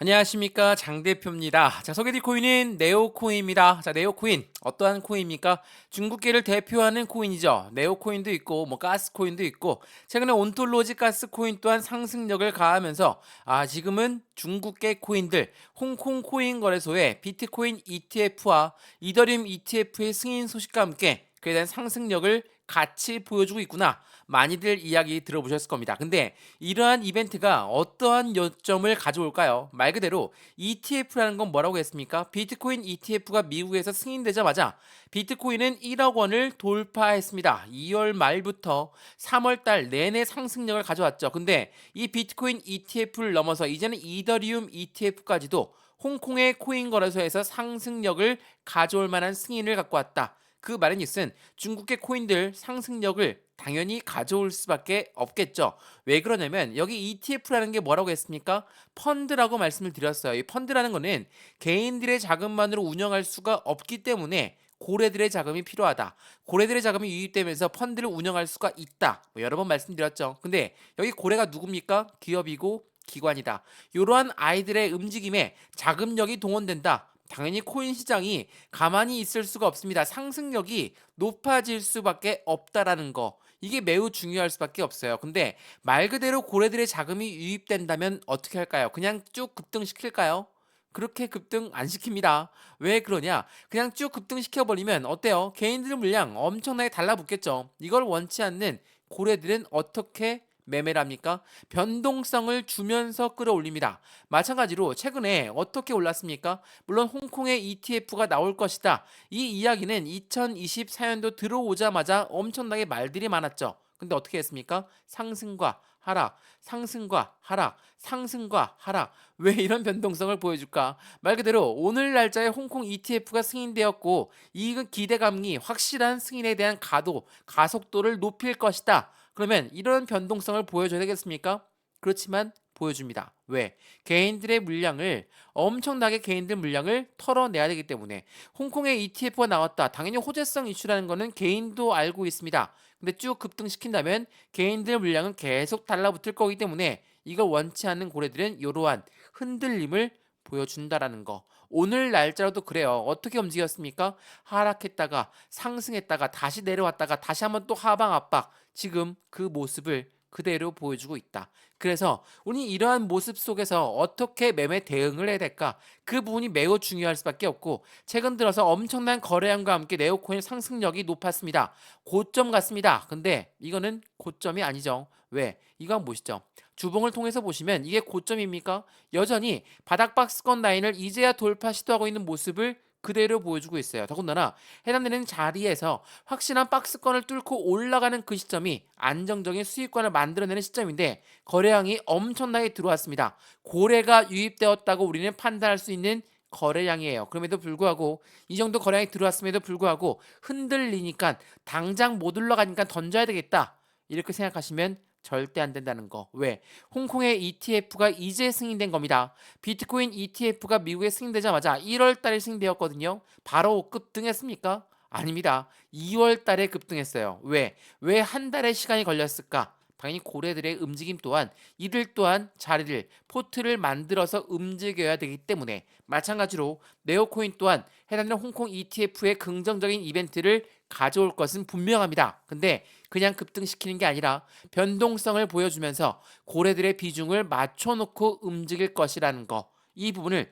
안녕하십니까, 장 대표입니다. 자, 소개드릴 코인은 네오코인입니다. 자, 네오코인 어떠한 코인입니까? 중국계를 대표하는 코인이죠. 네오코인도 있고 뭐 가스코인도 있고, 최근에 온톨로지 가스코인 또한 상승력을 가하면서 지금은 중국계 코인들 홍콩 코인 거래소의 비트코인 ETF와 이더리움 ETF의 승인 소식과 함께 그에 대한 상승력을 같이 보여주고 있구나, 많이들 이야기 들어보셨을 겁니다. 근데 이러한 이벤트가 어떠한 요점을 가져올까요? 말 그대로 ETF라는 건 뭐라고 했습니까? 비트코인 ETF가 미국에서 승인되자마자 비트코인은 1억 원을 돌파했습니다. 2월 말부터 3월 달 내내 상승력을 가져왔죠. 근데 이 비트코인 ETF를 넘어서 이제는 이더리움 ETF까지도 홍콩의 코인 거래소에서 상승력을 가져올 만한 승인을 갖고 왔다. 그 말은 있은 중국계 코인들 상승력을 당연히 가져올 수밖에 없겠죠. 왜 그러냐면 여기 ETF라는 게 뭐라고 했습니까? 펀드라고 말씀을 드렸어요. 이 펀드라는 거는 개인들의 자금만으로 운영할 수가 없기 때문에 고래들의 자금이 필요하다. 고래들의 자금이 유입되면서 펀드를 운영할 수가 있다. 뭐 여러 번 말씀드렸죠. 근데 여기 고래가 누굽니까? 기업이고 기관이다. 이러한 아이들의 움직임에 자금력이 동원된다. 당연히 코인 시장이 가만히 있을 수가 없습니다. 상승력이 높아질 수밖에 없다라는 거. 이게 매우 중요할 수밖에 없어요. 근데 말 그대로 고래들의 자금이 유입된다면 어떻게 할까요? 그냥 쭉 급등시킬까요? 그렇게 급등 안 시킵니다. 왜 그러냐? 그냥 쭉 급등시켜버리면 어때요? 개인들 물량 엄청나게 달라붙겠죠. 이걸 원치 않는 고래들은 어떻게 매매를 합니까? 변동성을 주면서 끌어올립니다. 마찬가지로 최근에 어떻게 올랐습니까? 물론 홍콩의 ETF가 나올 것이다. 이 이야기는 2024년도 들어오자마자 엄청나게 말들이 많았죠. 근데 어떻게 했습니까? 상승과 하락, 상승과 하락, 상승과 하락. 왜 이런 변동성을 보여줄까? 말 그대로 오늘 날짜에 홍콩 ETF가 승인되었고, 이 기대감이 확실한 승인에 대한 가속도를 높일 것이다. 그러면 이런 변동성을 보여줘야 되겠습니까? 그렇지만 보여줍니다. 왜? 개인들의 물량을 엄청나게 개인들 물량을 털어내야 되기 때문에. 홍콩에 ETF가 나왔다. 당연히 호재성 이슈라는 거는 개인도 알고 있습니다. 근데 쭉 급등시킨다면 개인들 물량은 계속 달라붙을 거기 때문에 이걸 원치 않는 고래들은 이러한 흔들림을 보여준다라는 거. 오늘 날짜로도 그래요. 어떻게 움직였습니까? 하락했다가 상승했다가 다시 내려왔다가 다시 한번 또 하방 압박. 지금 그 모습을 그대로 보여주고 있다. 그래서 우리 이러한 모습 속에서 어떻게 매매 대응을 해야 될까? 그 부분이 매우 중요할 수밖에 없고, 최근 들어서 엄청난 거래량과 함께 네오코인 상승력이 높았습니다. 고점 같습니다. 근데 이거는 고점이 아니죠. 왜? 이거 한번 보시죠. 주봉을 통해서 보시면 이게 고점입니까? 여전히 바닥 박스권 라인을 이제야 돌파 시도하고 있는 모습을 그대로 보여주고 있어요. 더군다나 해당되는 자리에서 확실한 박스권을 뚫고 올라가는 그 시점이 안정적인 수익권을 만들어내는 시점인데, 거래량이 엄청나게 들어왔습니다. 고래가 유입되었다고 우리는 판단할 수 있는 거래량이에요. 그럼에도 불구하고 이 정도 거래량이 들어왔음에도 불구하고 흔들리니까 당장 못 올라가니까 던져야 되겠다, 이렇게 생각하시면 절대 안 된다는 거. 왜? 홍콩의 ETF가 이제 승인된 겁니다. 비트코인 ETF가 미국에 승인되자마자 1월 달에 승인되었거든요. 바로 급등했습니까? 아닙니다. 2월 달에 급등했어요. 왜? 왜 한 달의 시간이 걸렸을까? 당연히 고래들의 움직임 또한, 이들 또한 자리를 포트를 만들어서 움직여야 되기 때문에. 마찬가지로 네오코인 또한 해당되는 홍콩 ETF의 긍정적인 이벤트를 가져올 것은 분명합니다. 근데 그냥 급등시키는 게 아니라 변동성을 보여주면서 고래들의 비중을 맞춰놓고 움직일 것이라는 거, 이 부분을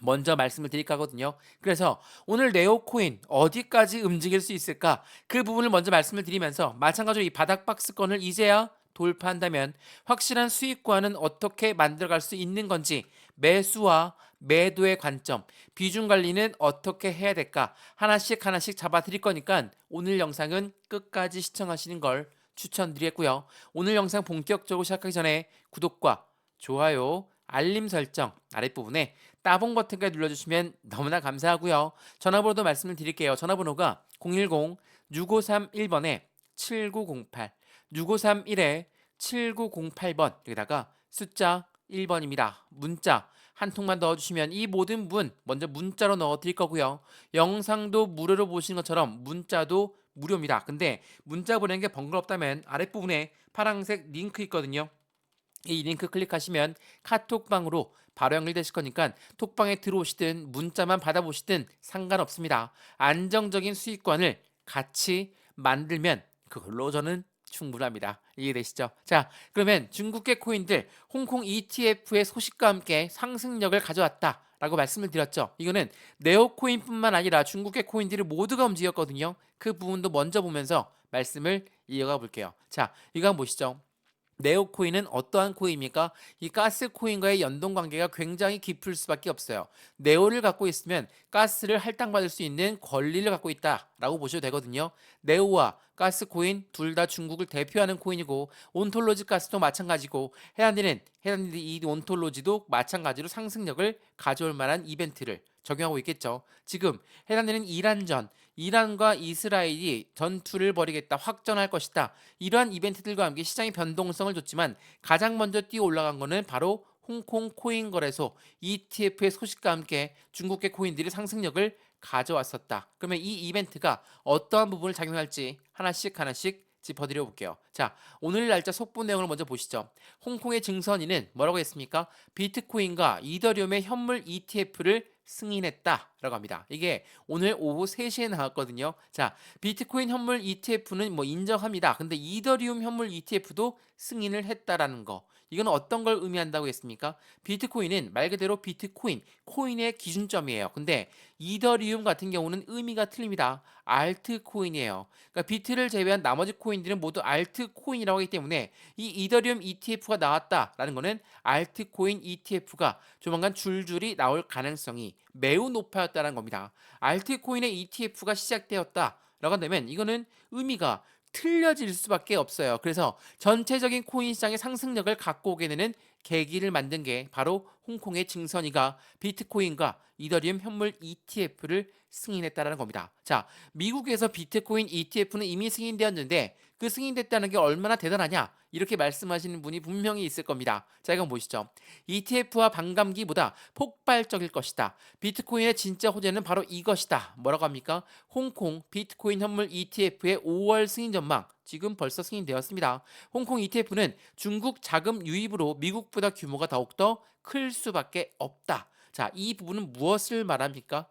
먼저 말씀을 드릴까 하거든요. 그래서 오늘 네오코인 어디까지 움직일 수 있을까? 그 부분을 먼저 말씀을 드리면서, 마찬가지로 이 바닥 박스권을 이제야 돌파한다면 확실한 수익과는 어떻게 만들어갈 수 있는 건지, 매수와 매도의 관점, 비중 관리는 어떻게 해야 될까, 하나씩 하나씩 잡아 드릴 거니까 오늘 영상은 끝까지 시청하시는 걸 추천드리겠고요. 오늘 영상 본격적으로 시작하기 전에 구독과 좋아요, 알림 설정 아랫부분에 따봉 버튼까지 눌러주시면 너무나 감사하고요. 전화번호도 말씀을 드릴게요. 전화번호가 010-6531번에 7908, 6531에 7908번, 여기다가 숫자 1번입니다. 문자 한 통만 넣어주시면 이 모든 분 먼저 문자로 넣어드릴 거고요. 영상도 무료로 보시는 것처럼 문자도 무료입니다. 근데 문자 보내는 게 번거롭다면 아랫부분에 파란색 링크 있거든요. 이 링크 클릭하시면 카톡방으로 바로 연결되실 거니까 톡방에 들어오시든 문자만 받아보시든 상관없습니다. 안정적인 수익권을 같이 만들면 그걸로 저는 충분합니다. 이해되시죠? 자, 그러면 중국계 코인들 홍콩 ETF의 소식과 함께 상승력을 가져왔다. 라고 말씀을 드렸죠. 이거는 네오코인뿐만 아니라 중국계 코인들이 모두가 움직였거든요. 그 부분도 먼저 보면서 말씀을 이어가 볼게요. 자, 이거 한번 보시죠. 네오코인은 어떠한 코인입니까? 이 가스 코인과의 연동 관계가 굉장히 깊을 수밖에 없어요. 네오를 갖고 있으면 가스를 할당받을 수 있는 권리를 갖고 있다라고 보셔도 되거든요. 네오와 가스 코인 둘 다 중국을 대표하는 코인이고 온톨로지 가스도 마찬가지고 해안되는 이 온톨로지도 마찬가지로 상승력을 가져올 만한 이벤트를 적용하고 있겠죠. 지금 해당되는 이란과 이스라엘이 전투를 벌이겠다, 확전할 것이다. 이러한 이벤트들과 함께 시장의 변동성을 줬지만 가장 먼저 뛰어 올라간 거는 바로 홍콩 코인 거래소 ETF의 소식과 함께 중국계 코인들이 상승력을 가져왔었다. 그러면 이 이벤트가 어떠한 부분을 작용할지 하나씩 짚어드려 볼게요. 자, 오늘 날짜 속보 내용을 먼저 보시죠. 홍콩의 증선인은 뭐라고 했습니까? 비트코인과 이더리움의 현물 ETF를 승인했다라고 합니다. 이게 오늘 오후 3시에 나왔거든요. 자, 비트코인 현물 ETF는 뭐 인정합니다. 근데 이더리움 현물 ETF도 승인을 했다라는 거. 이건 어떤 걸 의미한다고 했습니까? 비트코인은 말 그대로 비트코인, 코인의 기준점이에요. 근데 이더리움 같은 경우는 의미가 틀립니다. 알트코인이에요. 그러니까 비트를 제외한 나머지 코인들은 모두 알트코인이라고 하기 때문에 이 이더리움 ETF가 나왔다라는 거는 알트코인 ETF가 조만간 줄줄이 나올 가능성이 매우 높아졌다는 겁니다. 알트코인의 ETF가 시작되었다라고 한다면 이거는 의미가 틀려질 수밖에 없어요. 그래서 전체적인 코인 시장의 상승력을 갖고 오게 되는 계기를 만든 게 바로 홍콩의 증선이가 비트코인과 이더리움 현물 ETF를 승인했다는 겁니다. 자, 미국에서 비트코인 ETF는 이미 승인되었는데 그 승인됐다는 게 얼마나 대단하냐? 이렇게 말씀하시는 분이 분명히 있을 겁니다. 자, 이건 보시죠. ETF와 반감기보다 폭발적일 것이다. 비트코인의 진짜 호재는 바로 이것이다. 뭐라고 합니까? 홍콩 비트코인 현물 ETF의 5월 승인 전망. 지금 벌써 승인되었습니다. 홍콩 ETF는 중국 자금 유입으로 미국보다 규모가 더욱더 클 수밖에 없다. 자, 이 부분은 무엇을 말합니까?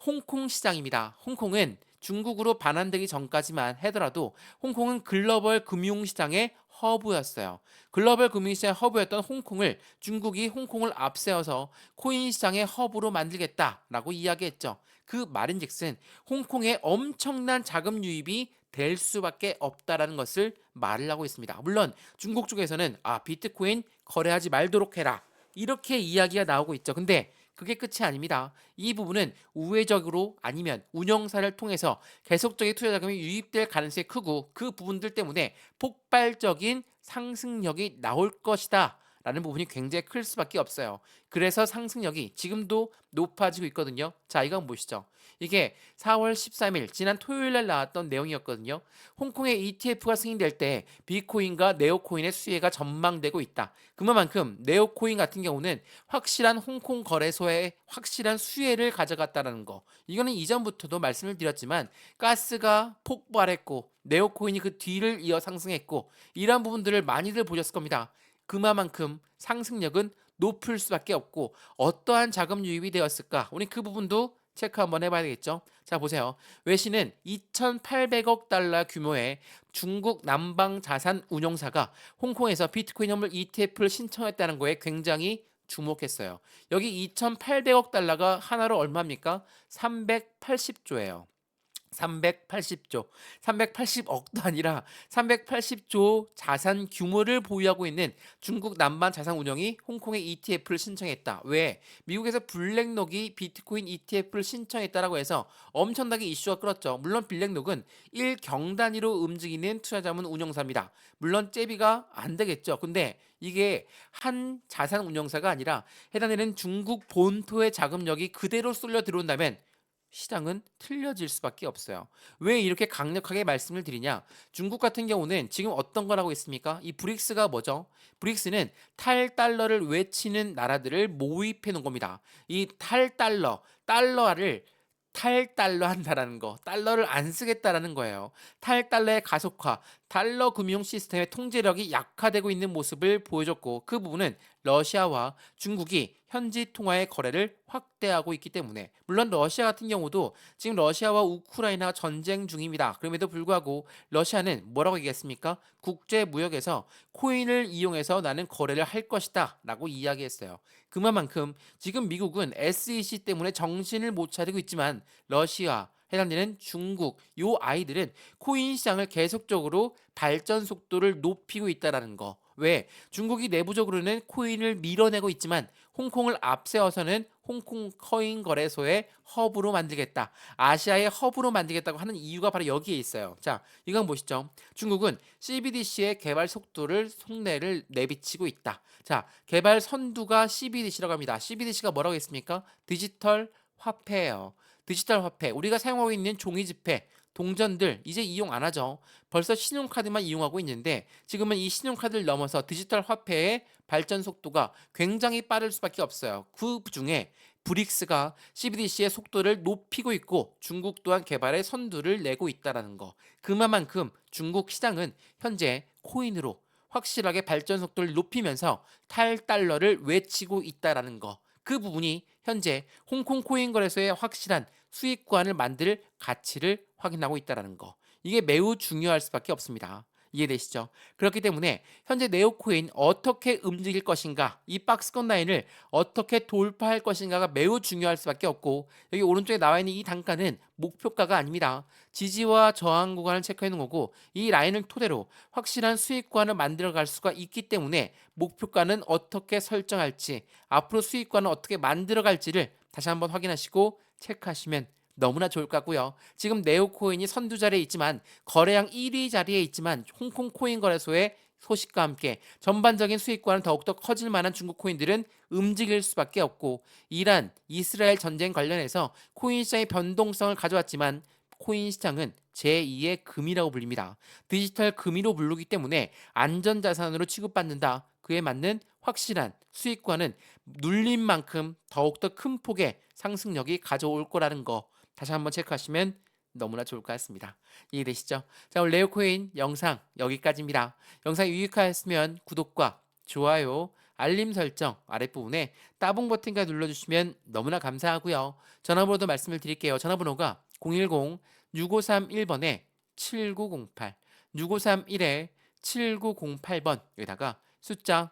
홍콩 시장입니다. 홍콩은 중국으로 반환되기 전까지만 하더라도 홍콩은 글로벌 금융시장의 허브였어요. 글로벌 금융시장의 허브였던 홍콩을 중국이 홍콩을 앞세워서 코인 시장의 허브로 만들겠다라고 이야기했죠. 그 말인즉슨 홍콩에 엄청난 자금 유입이 될 수밖에 없다라는 것을 말을 하고 있습니다. 물론 중국 쪽에서는 비트코인 거래하지 말도록 해라. 이렇게 이야기가 나오고 있죠. 근데 그게 끝이 아닙니다. 이 부분은 우회적으로 아니면 운영사를 통해서 계속적인 투자 자금이 유입될 가능성이 크고 그 부분들 때문에 폭발적인 상승력이 나올 것이다. 라는 부분이 굉장히 클 수밖에 없어요. 그래서 상승력이 지금도 높아지고 있거든요. 자, 이거 한번 보시죠. 이게 4월 13일 지난 토요일 날 나왔던 내용이었거든요. 홍콩의 ETF가 승인될 때 비코인과 네오코인의 수혜가 전망되고 있다. 그만큼 네오코인 같은 경우는 확실한 홍콩 거래소의 확실한 수혜를 가져갔다는 거. 이거는 이전부터도 말씀을 드렸지만 가스가 폭발했고 네오코인이 그 뒤를 이어 상승했고 이러한 부분들을 많이들 보셨을 겁니다. 그만큼 상승력은 높을 수밖에 없고 어떠한 자금 유입이 되었을까? 우리 그 부분도 체크 한번 해봐야 되겠죠. 자, 보세요. 외신은 2,800억 달러 규모의 중국 남방 자산 운용사가 홍콩에서 비트코인 현물 ETF를 신청했다는 거에 굉장히 주목했어요. 여기 2,800억 달러가 하나로 얼마입니까? 380조예요. 380조, 380억도 아니라 380조 자산 규모를 보유하고 있는 중국 남반 자산 운용이 홍콩의 ETF를 신청했다. 왜? 미국에서 블랙록이 비트코인 ETF를 신청했다라고 해서 엄청나게 이슈가 끌었죠. 물론 블랙록은 1경 단위로 움직이는 투자자문 운용사입니다. 물론 잽이가 안 되겠죠. 근데 이게 한 자산 운용사가 아니라 해당되는 중국 본토의 자금력이 그대로 쏠려 들어온다면 시장은 틀려질 수밖에 없어요. 왜 이렇게 강력하게 말씀을 드리냐? 중국 같은 경우는 지금 어떤 걸 하고 있습니까? 이 브릭스가 뭐죠? 브릭스는 탈달러를 외치는 나라들을 모집해 놓은 겁니다. 이 달러를 탈달러 한다라는 거, 달러를 안 쓰겠다라는 거예요. 탈달러의 가속화, 달러 금융 시스템의 통제력이 약화되고 있는 모습을 보여줬고 그 부분은 러시아와 중국이 현지 통화의 거래를 확대하고 있기 때문에 물론 러시아 같은 경우도 지금 러시아와 우크라이나 전쟁 중입니다. 그럼에도 불구하고 러시아는 뭐라고 얘기했습니까? 국제 무역에서 코인을 이용해서 나는 거래를 할 것이다 라고 이야기했어요. 그만큼 지금 미국은 SEC 때문에 정신을 못 차리고 있지만 러시아 해당되는 중국 요 아이들은 코인 시장을 계속적으로 발전 속도를 높이고 있다라는 거. 왜? 중국이 내부적으로는 코인을 밀어내고 있지만 홍콩을 앞세워서는 홍콩 코인 거래소의 허브로 만들겠다. 아시아의 허브로 만들겠다고 하는 이유가 바로 여기에 있어요. 자, 이건 보시죠. 중국은 CBDC의 개발 속내를 내비치고 있다. 자, 개발 선두가 CBDC라고 합니다. CBDC가 뭐라고 했습니까? 디지털 화폐예요. 디지털 화폐. 우리가 사용하고 있는 종이 지폐, 동전들 이제 이용 안 하죠. 벌써 신용카드만 이용하고 있는데 지금은 이 신용카드를 넘어서 디지털 화폐의 발전 속도가 굉장히 빠를 수밖에 없어요. 그 중에 브릭스가 CBDC의 속도를 높이고 있고 중국 또한 개발의 선두를 내고 있다는 거. 그만큼 중국 시장은 현재 코인으로 확실하게 발전 속도를 높이면서 탈달러를 외치고 있다는 거. 그 부분이 현재 홍콩 코인 거래소의 확실한 수익관을 만들 가치를 확인하고 있다는 거. 이게 매우 중요할 수밖에 없습니다. 이해되시죠? 그렇기 때문에 현재 네오코인 어떻게 움직일 것인가, 이 박스권 라인을 어떻게 돌파할 것인가가 매우 중요할 수밖에 없고 여기 오른쪽에 나와 있는 이 단가는 목표가가 아닙니다. 지지와 저항 구간을 체크해 놓은 거고 이 라인을 토대로 확실한 수익관을 만들어 갈 수가 있기 때문에 목표가는 어떻게 설정할지 앞으로 수익관을 어떻게 만들어 갈지를 다시 한번 확인하시고 체크하시면 너무나 좋을 것 같고요. 지금 네오코인이 선두 자리에 있지만 거래량 1위 자리에 있지만 홍콩 코인 거래소의 소식과 함께 전반적인 수익과는 더욱더 커질 만한 중국 코인들은 움직일 수밖에 없고 이란, 이스라엘 전쟁 관련해서 코인 시장의 변동성을 가져왔지만 코인 시장은 제2의 금이라고 불립니다. 디지털 금이로 부르기 때문에 안전자산으로 취급받는다. 그에 맞는 확실한 수익과는 눌린 만큼 더욱더 큰 폭의 상승력이 가져올 거라는 거 다시 한번 체크하시면 너무나 좋을 것 같습니다. 이해되시죠? 자, 오늘 레오코인 영상 여기까지입니다. 영상이 유익하였으면 구독과 좋아요, 알림 설정 아랫부분에 따봉 버튼까지 눌러주시면 너무나 감사하고요. 전화번호도 말씀을 드릴게요. 전화번호가 010-6531번에 7908 6531에 7908번 여기다가 숫자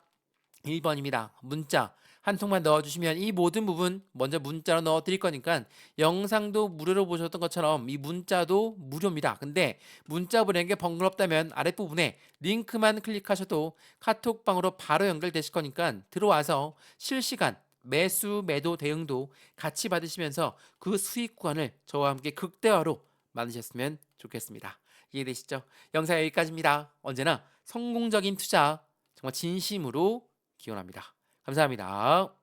1번입니다. 문자 한 통만 넣어주시면 이 모든 부분 먼저 문자로 넣어드릴 거니까 영상도 무료로 보셨던 것처럼 이 문자도 무료입니다. 근데 문자 보내는 게 번거롭다면 아랫부분에 링크만 클릭하셔도 카톡방으로 바로 연결되실 거니까 들어와서 실시간 매수 매도 대응도 같이 받으시면서 그 수익권을 저와 함께 극대화로 만드셨으면 좋겠습니다. 이해되시죠? 영상 여기까지입니다. 언제나 성공적인 투자 정말 진심으로 기원합니다. 감사합니다.